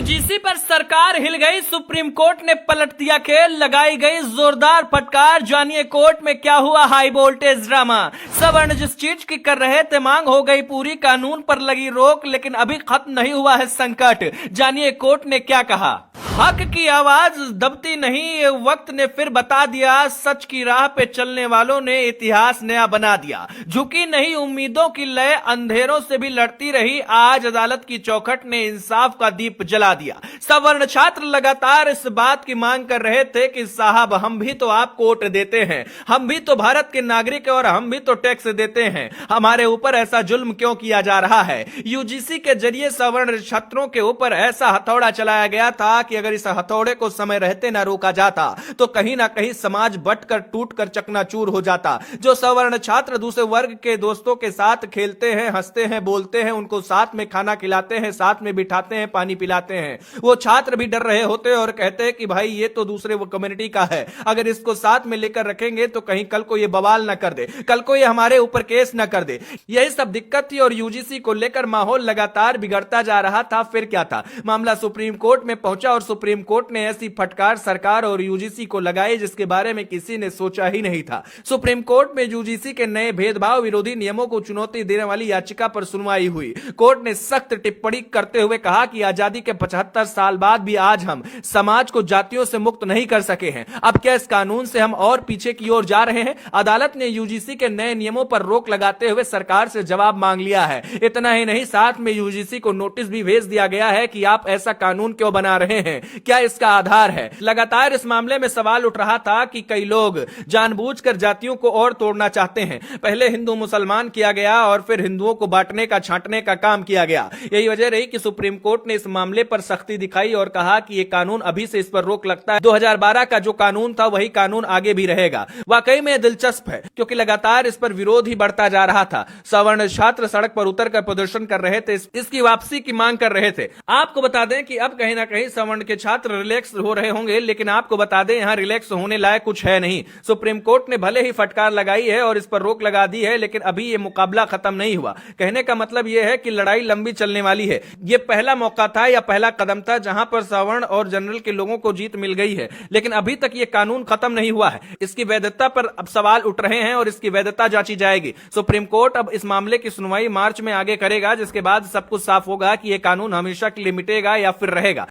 UGC पर सरकार हिल गई, सुप्रीम कोर्ट ने पलट दिया खेल, लगाई गई जोरदार फटकार। जानिए कोर्ट में क्या हुआ हाई वोल्टेज ड्रामा। सवर्ण जिस चीज की कर रहे थे मांग हो गई पूरी, कानून पर लगी रोक, लेकिन अभी खत्म नहीं हुआ है संकट। जानिए कोर्ट ने क्या कहा। हक की आवाज दबती नहीं, वक्त ने फिर बता दिया, सच की राह पे चलने वालों ने इतिहास नया बना दिया। झुकी नहीं उम्मीदों की लय, अंधेरों से भी लड़ती रही, आज अदालत की चौखट ने इंसाफ का दीप जला दिया। सवर्ण छात्र लगातार इस बात की मांग कर रहे थे कि साहब हम भी तो आपको वोट देते हैं, हम भी तो भारत के नागरिक और हम भी तो टैक्स देते हैं, हमारे ऊपर ऐसा जुल्म क्यों किया जा रहा है। यूजीसी के जरिए सवर्ण छात्रों के ऊपर ऐसा हथौड़ा चलाया गया था कि अगर इस हथौड़े को समय रहते न रोका जाता तो कहीं ना कहीं समाज बटकर टूटकर चकनाचूर हो जाता। जो सवर्ण छात्र दूसरे वर्ग के दोस्तों के साथ खेलते हैं, हंसते हैं, बोलते हैं, उनको साथ में खाना खिलाते हैं, साथ में बिठाते हैं, पानी पिलाते हैं, वो छात्र भी डर रहे होते और कहते हैं कि भाई ये तो दूसरे वो कम्युनिटी का है, अगर इसको साथ में लेकर रखेंगे तो कहीं कल को ये बवाल ना कर दे, कल को ये हमारे ऊपर केस ना कर दे। यही सब दिक्कत थी और यूजीसी को लेकर माहौल लगातार बिगड़ता जा रहा था। फिर क्या था, मामला सुप्रीम कोर्ट में पहुंचा और सुप्रीम कोर्ट ने ऐसी फटकार सरकार और यूजीसी को लगाई जिसके बारे में किसी ने सोचा ही नहीं था। सुप्रीम कोर्ट में यूजीसी के नए भेदभाव विरोधी नियमों को चुनौती देने वाली याचिका पर सुनवाई हुई। कोर्ट ने सख्त टिप्पणी करते हुए कहा कि आजादी के 75 साल बाद भी आज हम समाज को जातियों से मुक्त नहीं कर सके हैं। अब क्या इस कानून से हम और पीछे की ओर जा रहे हैं। अदालत ने यूजीसी के नए नियमों पर रोक लगाते हुए सरकार से जवाब मांग लिया है। इतना ही नहीं, साथ में यूजीसी को नोटिस भी भेज दिया गया है कि आप ऐसा कानून क्यों बना रहे हैं, क्या इसका आधार है। लगातार इस मामले में सवाल उठ रहा था कि कई लोग जानबूझकर जातियों को और तोड़ना चाहते हैं। पहले हिंदू मुसलमान किया गया और फिर हिंदुओं को बांटने का छांटने का काम किया गया। यही वजह रही कि सुप्रीम कोर्ट ने इस मामले पर सख्ती दिखाई और कहा कि यह कानून अभी से इस पर रोक लगता है। 2012 का जो कानून था वही कानून आगे भी रहेगा। वाकई में दिलचस्प है क्योंकि लगातार इस पर विरोध ही बढ़ता जा रहा था। सवर्ण छात्र सड़क पर उतरकर प्रदर्शन कर रहे थे, इसकी वापसी की मांग कर रहे थे। आपको बता दें कि अब कहीं ना कहीं सवर्ण के छात्र रिलैक्स हो रहे होंगे, लेकिन आपको बता दें यहां रिलैक्स होने लायक कुछ है नहीं। सुप्रीम कोर्ट ने भले ही फटकार लगाई है और इस पर रोक लगा दी है, लेकिन अभी यह मुकाबला खत्म नहीं हुआ। कहने का मतलब यह है कि लड़ाई लंबी चलने वाली है। यह पहला मौका था या पहला कदम था जहां पर सवर्ण और जनरल के लोगों को जीत मिल गई है, लेकिन अभी तक यह कानून खत्म नहीं हुआ है। इसकी वैधता पर अब सवाल उठ रहे हैं और इसकी वैधता जांची जाएगी। सुप्रीम कोर्ट अब इस मामले की सुनवाई मार्च में आगे करेगा, जिसके बाद सब कुछ साफ होगा कि यह कानून हमेशा के लिए मिटेगा या फिर रहेगा।